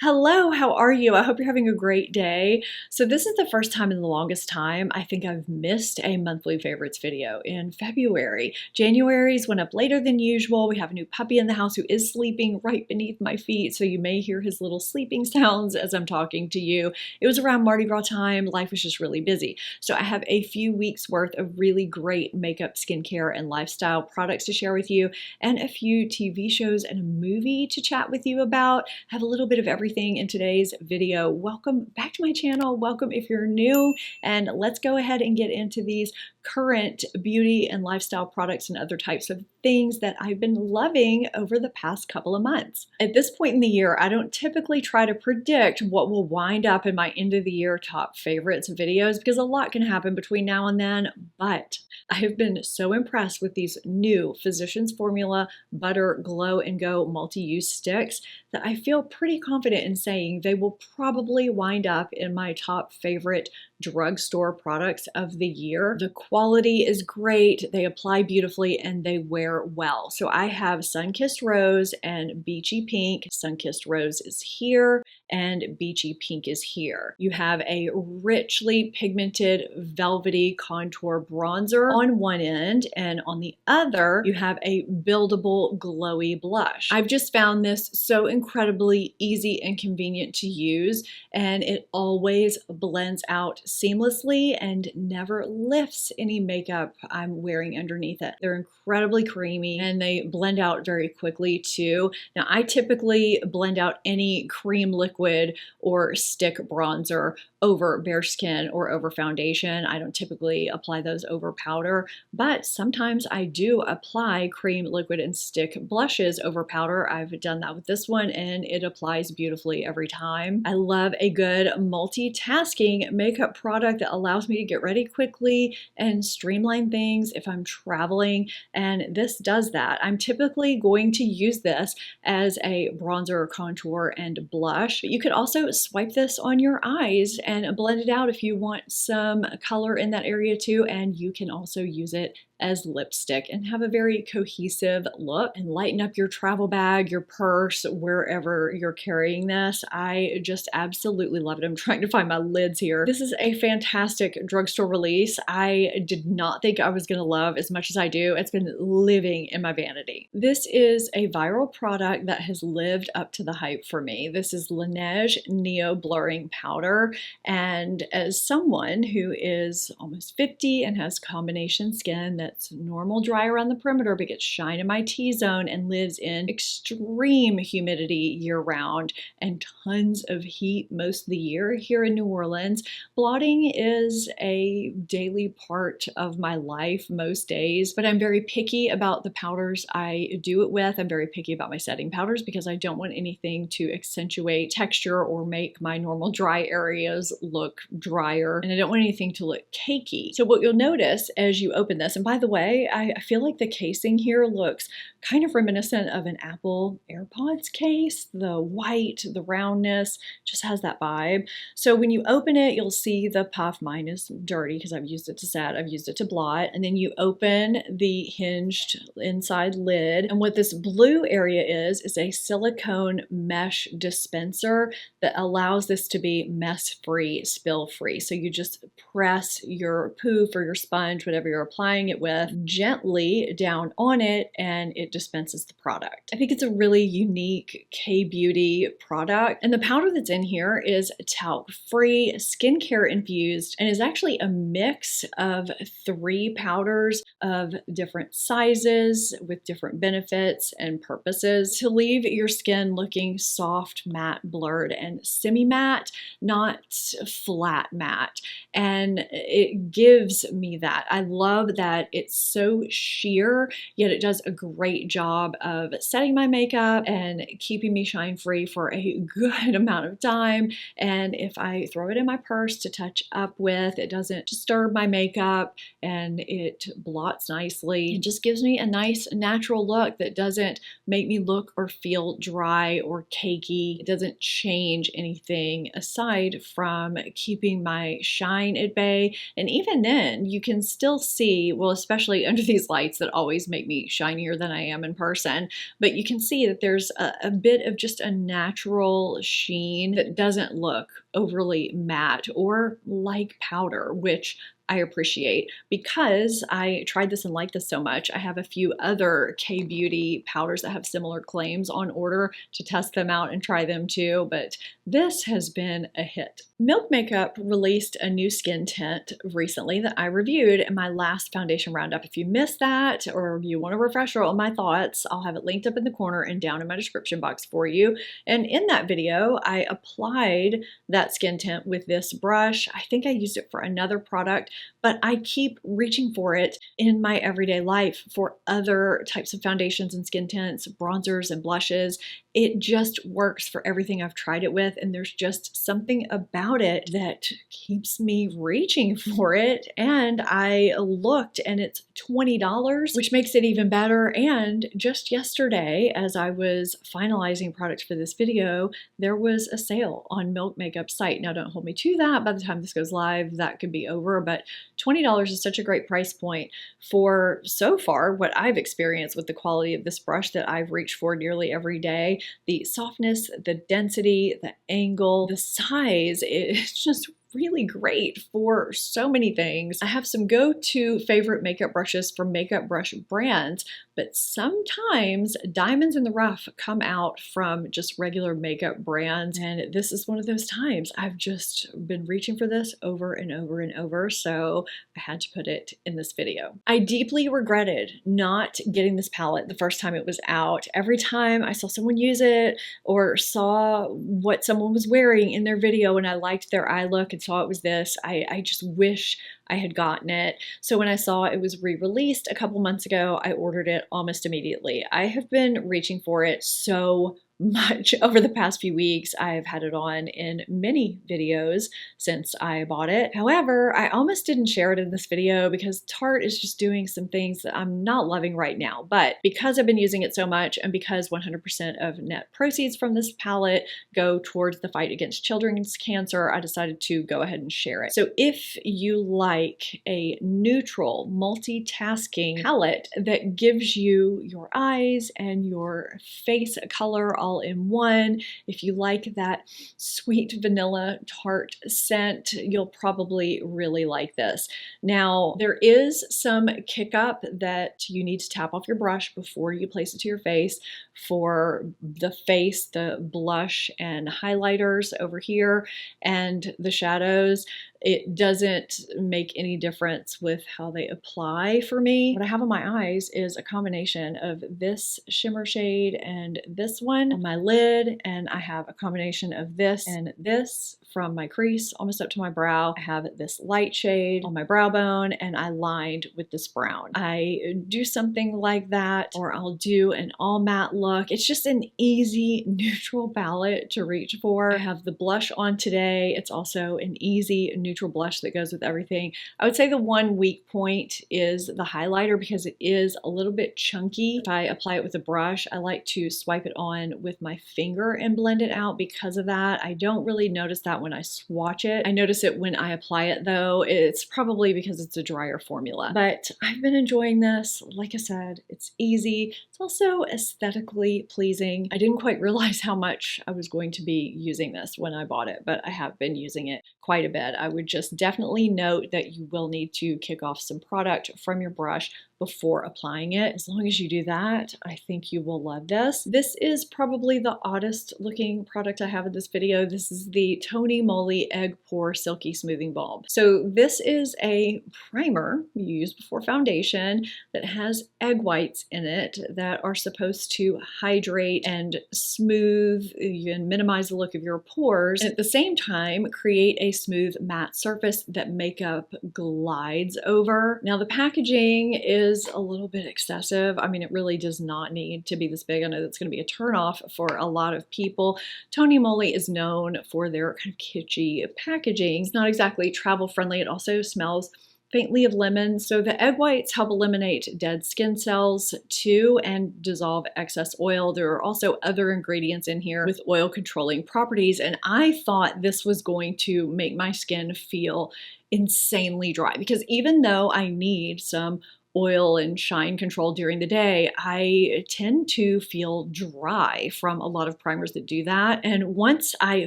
Hello, how are you? I hope you're having a great day. So this is the first time in the longest time I think I've missed a monthly favorites video in February. January's went up later than usual. We have a new puppy in the house who is sleeping right beneath my feet, so you may hear his little sleeping sounds as I'm talking to you. It was around Mardi Gras time. Life was just really busy. So I have a few weeks worth of really great makeup, skincare, and lifestyle products to share with you, and a few TV shows and a movie to chat with you about. I have a little bit of everything in today's video. Welcome back to my channel. Welcome if you're new, and let's go ahead and get into these current beauty and lifestyle products and other types of things that I've been loving over the past couple of months. At this point in the year, I don't typically try to predict what will wind up in my end of the year top favorites videos because a lot can happen between now and then, but I have been so impressed with these new Physicians Formula Butter Glow and Go multi-use sticks that I feel pretty confident in saying they will probably wind up in my top favorite drugstore products of the year. The quality is great, they apply beautifully, and they wear well. So I have Sunkissed Rose and Beachy Pink. Sunkissed Rose is here and Beachy Pink is here. You have a richly pigmented velvety contour bronzer on one end, and on the other you have a buildable glowy blush. I've just found this so incredibly easy and convenient to use, and it always blends out seamlessly and never lifts any makeup I'm wearing underneath it. They're incredibly creamy and they blend out very quickly too. Now I typically blend out any cream liquid or stick bronzer over bare skin or over foundation. I don't typically apply those over powder, but sometimes I do apply cream, liquid, and stick blushes over powder. I've done that with this one and it applies beautifully every time. I love a good multitasking makeup product that allows me to get ready quickly and streamline things if I'm traveling, and this does that. I'm typically going to use this as a bronzer, contour, and blush, but you could also swipe this on your eyes and blend it out if you want some color in that area too, and you can also use it as lipstick and have a very cohesive look and lighten up your travel bag, your purse, wherever you're carrying this. I just absolutely love it. I'm trying to find my lids here. This is a fantastic drugstore release. I did not think I was going to love as much as I do. It's been living in my vanity. This is a viral product that has lived up to the hype for me. This is Laneige Neo Blurring Powder, and as someone who is almost 50 and has combination skin that's normal dry around the perimeter but gets shine in my T-zone and lives in extreme humidity year-round and tons of heat most of the year here in New Orleans, blotting is a daily part of my life most days, but I'm very picky about the powders I do it with. I'm very picky about my setting powders because I don't want anything to accentuate texture or make my normal dry areas look drier, and I don't want anything to look cakey. So what you'll notice as you open this, and by the way, I feel like the casing here looks kind of reminiscent of an Apple AirPods case. The white, the roundness, just has that vibe. So when you open it, you'll see the puff. Mine is dirty because I've used it to set, I've used it to blot, and then you open the hinged inside lid, and what this blue area is a silicone mesh dispenser that allows this to be mess-free, spill-free. So you just press your poof or your sponge, whatever you're applying it with, gently down on it, and it dispenses the product. I think it's a really unique K-beauty product, and the powder that's in here is talc-free, skincare infused, and is actually a mix of 3 powders of different sizes with different benefits and purposes to leave your skin looking soft, matte, blurred, and semi-matte, not flat matte. And it gives me that. I love that it's so sheer, yet it does a great job of setting my makeup and keeping me shine free for a good amount of time. And if I throw it in my purse to touch up with, it doesn't disturb my makeup and it blots nicely. It just gives me a nice natural look that doesn't make me look or feel dry or cakey. It doesn't change anything aside from keeping my shine at bay. And even then, you can still see, well, especially under these lights that always make me shinier than I am in person. But you can see that there's a bit of just a natural sheen that doesn't look overly matte or like powder, which I appreciate. Because I tried this and liked this so much, I have a few other K-Beauty powders that have similar claims on order to test them out and try them too, but this has been a hit. Milk Makeup released a new skin tint recently that I reviewed in my last foundation roundup. If you missed that or you want a refresher on my thoughts, I'll have it linked up in the corner and down in my description box for you. And in that video, I applied that skin tint with this brush. I think I used it for another product, but I keep reaching for it in my everyday life for other types of foundations and skin tints, bronzers and blushes. It just works for everything I've tried it with, and there's just something about it that keeps me reaching for it. And I looked and it's $20, which makes it even better. And just yesterday, as I was finalizing products for this video, there was a sale on Milk Makeup's site. Now don't hold me to that. By the time this goes live, that could be over, but $20 is such a great price point for, so far, what I've experienced with the quality of this brush that I've reached for nearly every day. The softness, the density, the angle, the size, it's just really great for so many things. I have some go-to favorite makeup brushes from makeup brush brands, but sometimes diamonds in the rough come out from just regular makeup brands, and this is one of those times. I've just been reaching for this over and over and over, so I had to put it in this video. I deeply regretted not getting this palette the first time it was out. Every time I saw someone use it or saw what someone was wearing in their video and I liked their eye look and saw it was this, I just wish I had gotten it. So when I saw it was re-released a couple months ago, I ordered it almost immediately. I have been reaching for it so much over the past few weeks. I've had it on in many videos since I bought it. However, I almost didn't share it in this video because Tarte is just doing some things that I'm not loving right now. But because I've been using it so much and because 100% of net proceeds from this palette go towards the fight against children's cancer, I decided to go ahead and share it. So if you like a neutral multitasking palette that gives you your eyes and your face color all in one, if you like that sweet vanilla Tarte scent, you'll probably really like this. Now, there is some kick up that you need to tap off your brush before you place it to your face for the face, the blush and highlighters over here, and the shadows. It doesn't make any difference with how they apply for me. What I have on my eyes is a combination of this shimmer shade and this one on my lid, and I have a combination of this and this from my crease almost up to my brow. I have this light shade on my brow bone, and I lined with this brown. I do something like that, or I'll do an all matte look. It's just an easy neutral palette to reach for. I have the blush on today. It's also an easy neutral blush that goes with everything. I would say the one weak point is the highlighter because it is a little bit chunky. If I apply it with a brush, I like to swipe it on with my finger and blend it out because of that. I don't really notice that when I swatch it. I notice it when I apply it though. It's probably because it's a drier formula. But I've been enjoying this. Like I said, it's easy. It's also aesthetically pleasing. I didn't quite realize how much I was going to be using this when I bought it, but I have been using it quite a bit. I would just definitely note that you will need to kick off some product from your brush before applying it. As long as you do that, I think you will love this. This is probably the oddest looking product I have in this video. This is the Tony Moly Egg Pore Silky Smoothing Balm. So this is a primer you use before foundation that has egg whites in it that are supposed to hydrate and smooth and minimize the look of your pores, and at the same time create a smooth matte surface that makeup glides over. Now the packaging is a little bit excessive. I mean, it really does not need to be this big. I know that's going to be a turnoff for a lot of people. Tony Moly is known for their kind of kitschy packaging. It's not exactly travel friendly. It also smells faintly of lemon. So the egg whites help eliminate dead skin cells too and dissolve excess oil. There are also other ingredients in here with oil controlling properties, and I thought this was going to make my skin feel insanely dry because even though I need some oil and shine control during the day, I tend to feel dry from a lot of primers that do that. And once I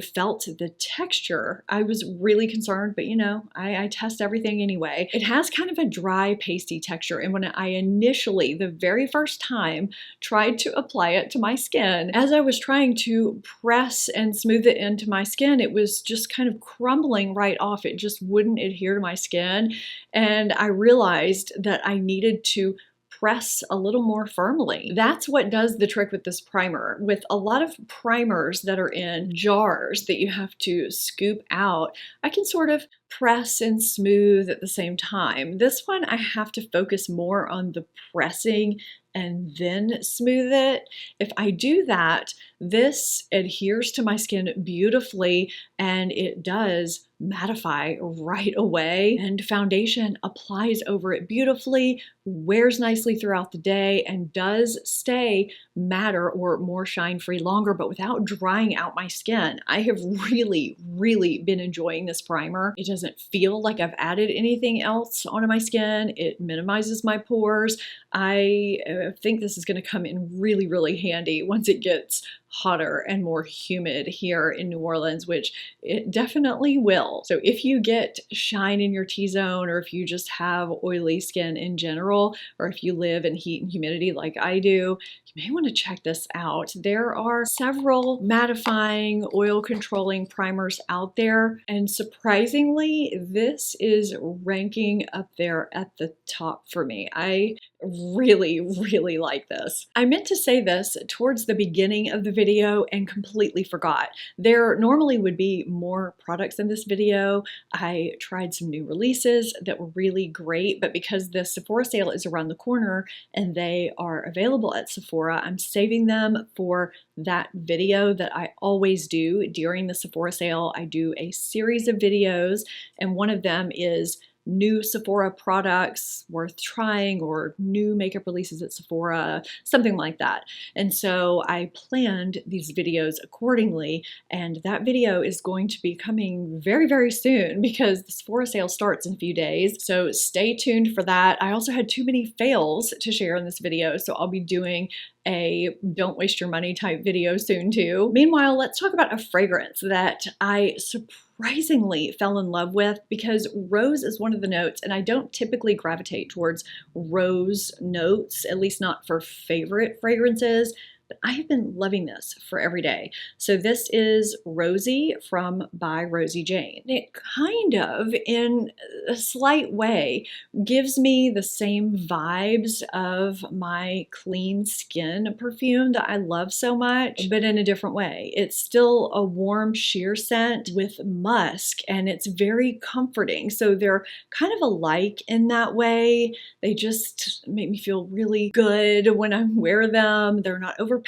felt the texture, I was really concerned, but you know, I test everything anyway. It has kind of a dry, pasty texture. And when I initially, the very first time, tried to apply it to my skin, as I was trying to press and smooth it into my skin, it was just kind of crumbling right off. It just wouldn't adhere to my skin. And I realized that I needed to press a little more firmly. That's what does the trick with this primer. With a lot of primers that are in jars that you have to scoop out, I can sort of press and smooth at the same time. This one, I have to focus more on the pressing and then smooth it. If I do that, this adheres to my skin beautifully and it does mattify right away, and foundation applies over it beautifully, wears nicely throughout the day, and does stay matter or more shine-free longer, but without drying out my skin. I have really, really been enjoying this primer. It doesn't feel like I've added anything else onto my skin. It minimizes my pores. I think this is going to come in really, really handy once it gets hotter and more humid here in New Orleans, which it definitely will. So if you get shine in your T-zone, or if you just have oily skin in general, or if you live in heat and humidity like I do, you may want to check this out. There are several mattifying, oil controlling primers out there, and surprisingly, this is ranking up there at the top for me. I really, really like this. I meant to say this towards the beginning of the video and completely forgot. There normally would be more products in this video. I tried some new releases that were really great, but because the Sephora sale is around the corner and they are available at Sephora, I'm saving them for that video that I always do during the Sephora sale. I do a series of videos, and one of them is new Sephora products worth trying, or new makeup releases at Sephora, something like that. And so I planned these videos accordingly, and that video is going to be coming very, very soon because the Sephora sale starts in a few days. So stay tuned for that. I also had too many fails to share in this video, so I'll be doing a don't waste your money type video soon too. Meanwhile, let's talk about a fragrance that I surprisingly fell in love with, because rose is one of the notes, and I don't typically gravitate towards rose notes, at least not for favorite fragrances, but I have been loving this for every day. So this is Rosie from by Rosie Jane. It kind of, in a slight way, gives me the same vibes of my clean skin perfume that I love so much, but in a different way. It's still a warm sheer scent with musk, and it's very comforting. So they're kind of alike in that way. They just make me feel really good when I wear them. They're not overpowering.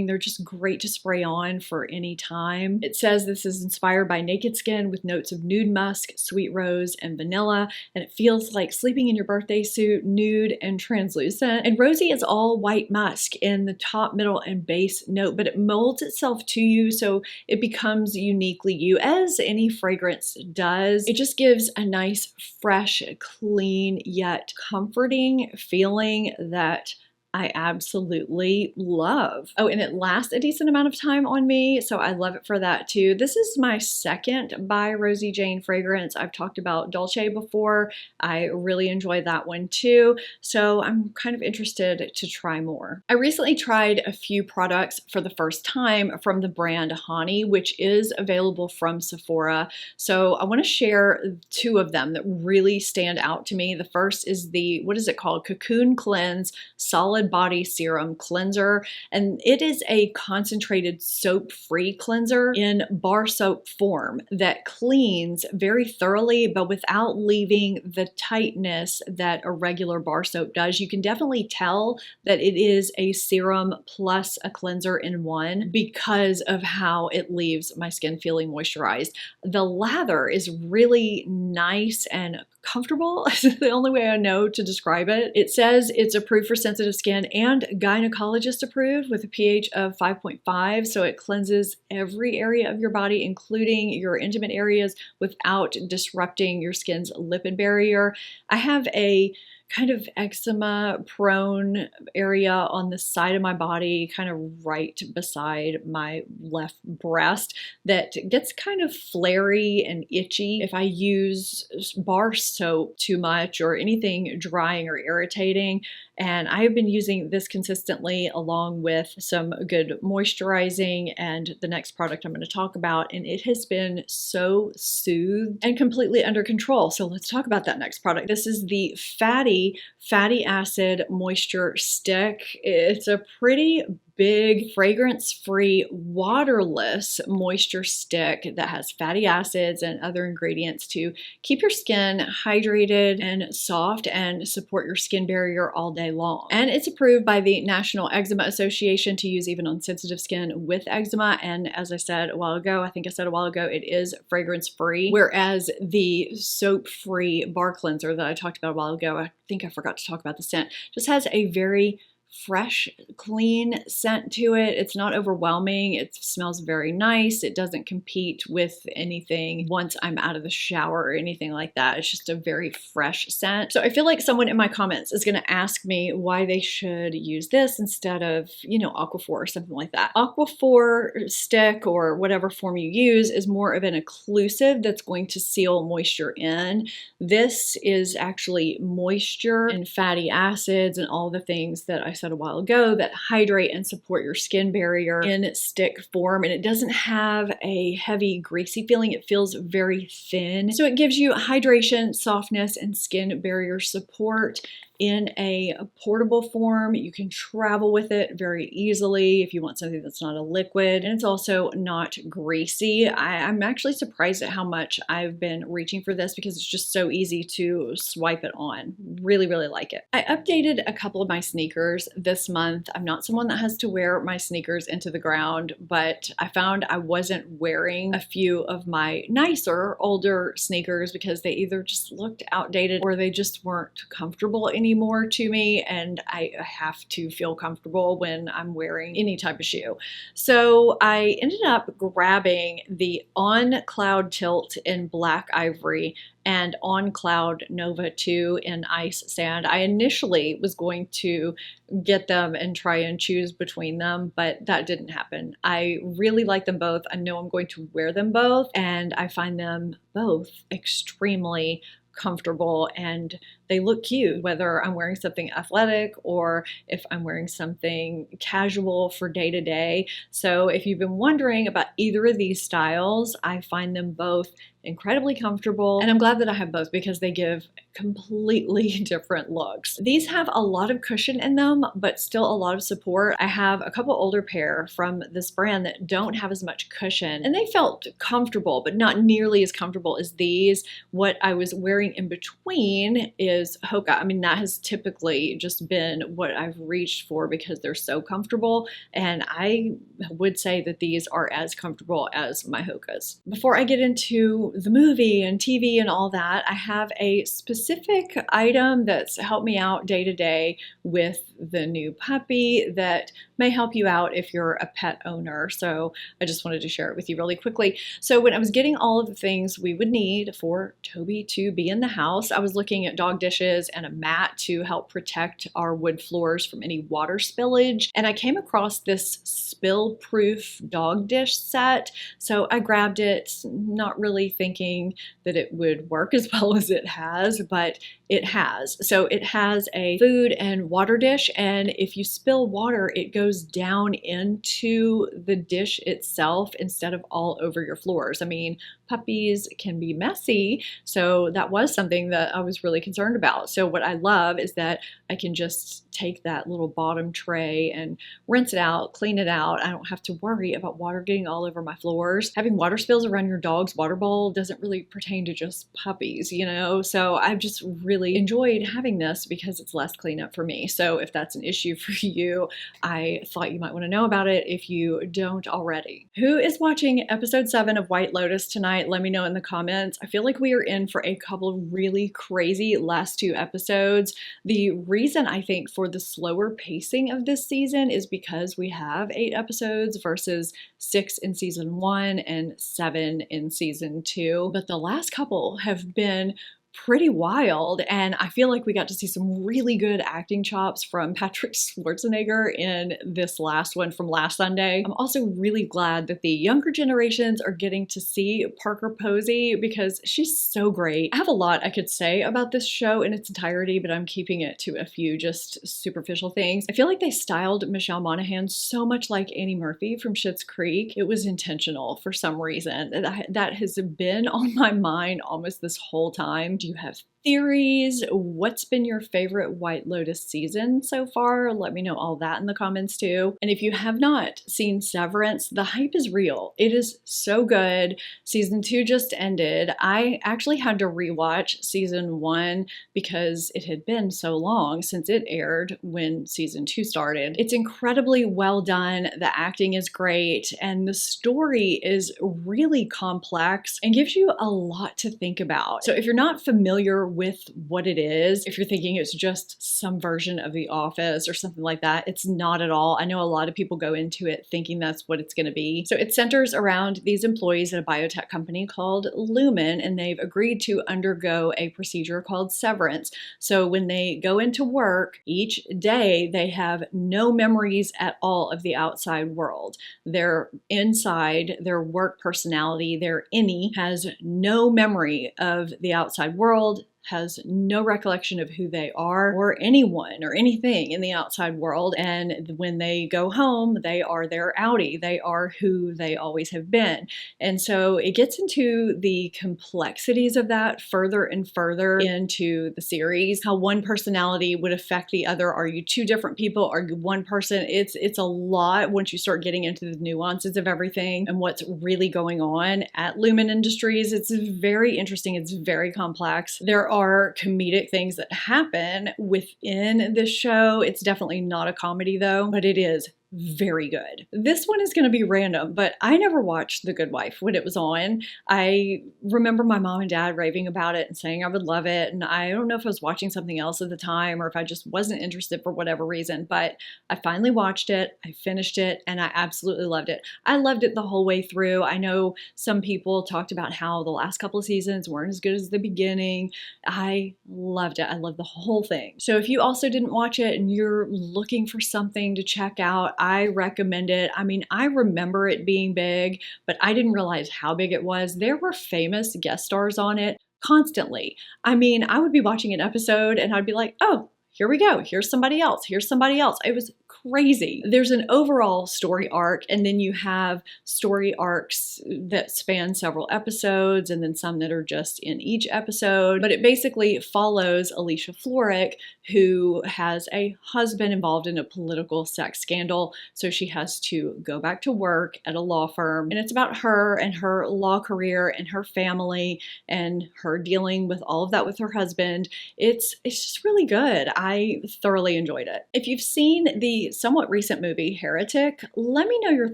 They're just great to spray on for any time. It says this is inspired by naked skin with notes of nude musk, sweet rose, and vanilla, and it feels like sleeping in your birthday suit, nude and translucent. And Rosie is all white musk in the top, middle, and base note, but it molds itself to you, so it becomes uniquely you, as any fragrance does. It just gives a nice, fresh, clean, yet comforting feeling that I absolutely love. Oh, and it lasts a decent amount of time on me, so I love it for that too. This is my second by Rosie Jane fragrance. I've talked about Dolce before. I really enjoy that one too, so I'm kind of interested to try more. I recently tried a few products for the first time from the brand Hanni, which is available from Sephora. So I want to share two of them that really stand out to me. The first is the, what is it called? Cocoon Cleanse Solid Body Serum Cleanser, and it is a concentrated soap-free cleanser in bar soap form that cleans very thoroughly, but without leaving the tightness that a regular bar soap does. You can definitely tell that it is a serum plus a cleanser in one because of how it leaves my skin feeling moisturized. The lather is really nice and comfortable. Is the only way I know to describe it. It says it's approved for sensitive skin and gynecologist approved with a pH of 5.5, so it cleanses every area of your body, including your intimate areas, without disrupting your skin's lipid barrier. I have a kind of eczema prone area on the side of my body, kind of right beside my left breast, that gets kind of flary and itchy if I use bar soap too much or anything drying or irritating. And I have been using this consistently along with some good moisturizing and the next product I'm going to talk about, and it has been so soothed and completely under control. So let's talk about that next product. This is the Fatty Acid Moisture Stick. It's a pretty big, fragrance-free, waterless moisture stick that has fatty acids and other ingredients to keep your skin hydrated and soft and support your skin barrier all day long. And it's approved by the National Eczema Association to use even on sensitive skin with eczema. And as I said a while ago, it is fragrance-free, whereas the soap-free bar cleanser that I talked about a while ago, I think I forgot to talk about the scent, just has a very fresh, clean scent to it. It's not overwhelming. It smells very nice. It doesn't compete with anything once I'm out of the shower or anything like that. It's just a very fresh scent. So I feel like someone in my comments is going to ask me why they should use this instead of, Aquaphor or something like that. Aquaphor stick or whatever form you use is more of an occlusive that's going to seal moisture in. This is actually moisture and fatty acids and all the things that I said a while ago that hydrate and support your skin barrier in stick form. And it doesn't have a heavy, greasy feeling. It feels very thin. So it gives you hydration, softness, and skin barrier support in a portable form. You can travel with it very easily if you want something that's not a liquid, and it's also not greasy. I'm actually surprised at how much I've been reaching for this because it's just so easy to swipe it on. Really, really like it. I updated a couple of my sneakers this month. I'm not someone that has to wear my sneakers into the ground, but I found I wasn't wearing a few of my nicer, older sneakers because they either just looked outdated or they just weren't comfortable anymore to me, and I have to feel comfortable when I'm wearing any type of shoe. So I ended up grabbing the On Cloud Tilt in Black Ivory and On Cloud Nova 2 in Ice Sand. I initially was going to get them and try and choose between them, but that didn't happen. I really like them both. I know I'm going to wear them both, and I find them both extremely comfortable and they look cute, whether I'm wearing something athletic or if I'm wearing something casual for day to day. So if you've been wondering about either of these styles, I find them both incredibly comfortable, and I'm glad that I have both because they give completely different looks. These have a lot of cushion in them, but still a lot of support. I have a couple older pair from this brand that don't have as much cushion, and they felt comfortable, but not nearly as comfortable as these. What I was wearing in between is Hoka. I mean, that has typically just been what I've reached for because they're so comfortable, and I would say that these are as comfortable as my Hokas. Before I get into the movie and TV and all that, I have a specific item that's helped me out day to day with the new puppy that may help you out if you're a pet owner. So I just wanted to share it with you really quickly. So when I was getting all of the things we would need for Toby to be in the house, I was looking at dog dishes and a mat to help protect our wood floors from any water spillage. And I came across this Spillproof dog dish set. So I grabbed it, not really thinking that it would work as well as it has, but it has. So it has a food and water dish, and if you spill water, it goes down into the dish itself instead of all over your floors. I mean, puppies can be messy, so that was something that I was really concerned about. So what I love is that I can just take that little bottom tray and rinse it out, clean it out. I don't have to worry about water getting all over my floors. Having water spills around your dog's water bowl doesn't really pertain to just puppies, you know? So I've just really enjoyed having this because it's less cleanup for me. So if that's an issue for you, I thought you might want to know about it if you don't already. Who is watching episode 7 of White Lotus tonight? Let me know in the comments. I feel like we are in for a couple of really crazy last 2 episodes. The reason I think for the slower pacing of this season is because we have 8 episodes versus 6 in season 1 and 7 in season 2. But the last couple have been pretty wild, and I feel like we got to see some really good acting chops from Patrick Schwarzenegger in this last one from last Sunday. I'm also really glad that the younger generations are getting to see Parker Posey because she's so great. I have a lot I could say about this show in its entirety, but I'm keeping it to a few just superficial things. I feel like they styled Michelle Monaghan so much like Annie Murphy from Schitt's Creek. It was intentional for some reason. That has been on my mind almost this whole time. Do you have theories? What's been your favorite White Lotus season so far? Let me know all that in the comments too. And if you have not seen Severance, the hype is real. It is so good. Season 2 just ended. I actually had to rewatch season 1 because it had been so long since it aired when season 2 started. It's incredibly well done. The acting is great and the story is really complex and gives you a lot to think about. So if you're not familiar with what it is, if you're thinking it's just some version of The Office or something like that, it's not at all. I know a lot of people go into it thinking that's what it's going to be. So it centers around these employees at a biotech company called Lumen, and they've agreed to undergo a procedure called severance. So when they go into work each day, they have no memories at all of the outside world. Their inside, their work personality, their innie has no memory of the outside world, has no recollection of who they are or anyone or anything in the outside world. And when they go home, they are their outie. They are who they always have been. And so it gets into the complexities of that further and further into the series, how one personality would affect the other. Are you two different people? Are you one person? It's a lot once you start getting into the nuances of everything and what's really going on at Lumen Industries. It's very interesting. It's very complex. There are comedic things that happen within this show. It's definitely not a comedy though, but it is very good. This one is going to be random, but I never watched The Good Wife when it was on. I remember my mom and dad raving about it and saying I would love it. And I don't know if I was watching something else at the time or if I just wasn't interested for whatever reason, but I finally watched it, I finished it, and I absolutely loved it. I loved it the whole way through. I know some people talked about how the last couple of seasons weren't as good as the beginning. I loved it. I loved the whole thing. So if you also didn't watch it and you're looking for something to check out, I recommend it. I mean, I remember it being big, but I didn't realize how big it was. There were famous guest stars on it constantly. I mean, I would be watching an episode and I'd be like, oh, here we go. Here's somebody else. Here's somebody else. It was crazy. There's an overall story arc, and then you have story arcs that span several episodes, and then some that are just in each episode. But it basically follows Alicia Florrick, who has a husband involved in a political sex scandal. So she has to go back to work at a law firm. And it's about her and her law career and her family and her dealing with all of that with her husband. It's just really good. I thoroughly enjoyed it. If you've seen the somewhat recent movie Heretic, let me know your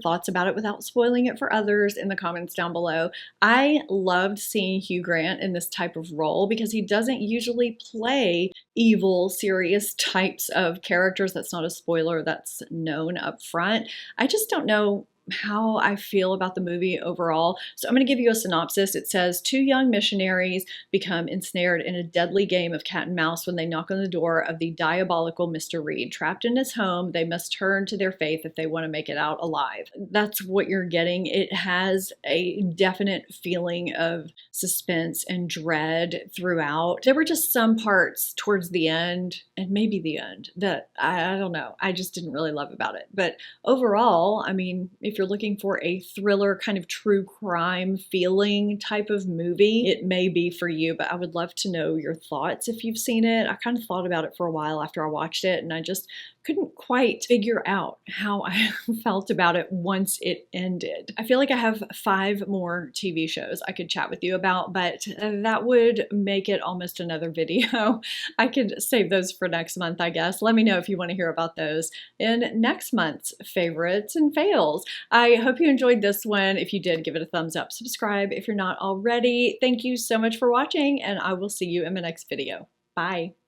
thoughts about it without spoiling it for others in the comments down below. I loved seeing Hugh Grant in this type of role because he doesn't usually play evil, serious types of characters. That's not a spoiler, that's known up front. I just don't know how I feel about the movie overall. So I'm going to give you a synopsis. It says, two young missionaries become ensnared in a deadly game of cat and mouse when they knock on the door of the diabolical Mr. Reed. Trapped in his home, they must turn to their faith if they want to make it out alive. That's what you're getting. It has a definite feeling of suspense and dread throughout. There were just some parts towards the end, and maybe the end, that I don't know, I just didn't really love about it. But overall, I mean, if you're looking for a thriller kind of true crime feeling type of movie, it may be for you, but I would love to know your thoughts if you've seen it. I kind of thought about it for a while after I watched it, and I just couldn't quite figure out how I felt about it once it ended. I feel like I have 5 more TV shows I could chat with you about, but that would make it almost another video. I could save those for next month, I guess. Let me know if you want to hear about those in next month's favorites and fails. I hope you enjoyed this one. If you did, give it a thumbs up, subscribe if you're not already. Thank you so much for watching, and I will see you in my next video. Bye.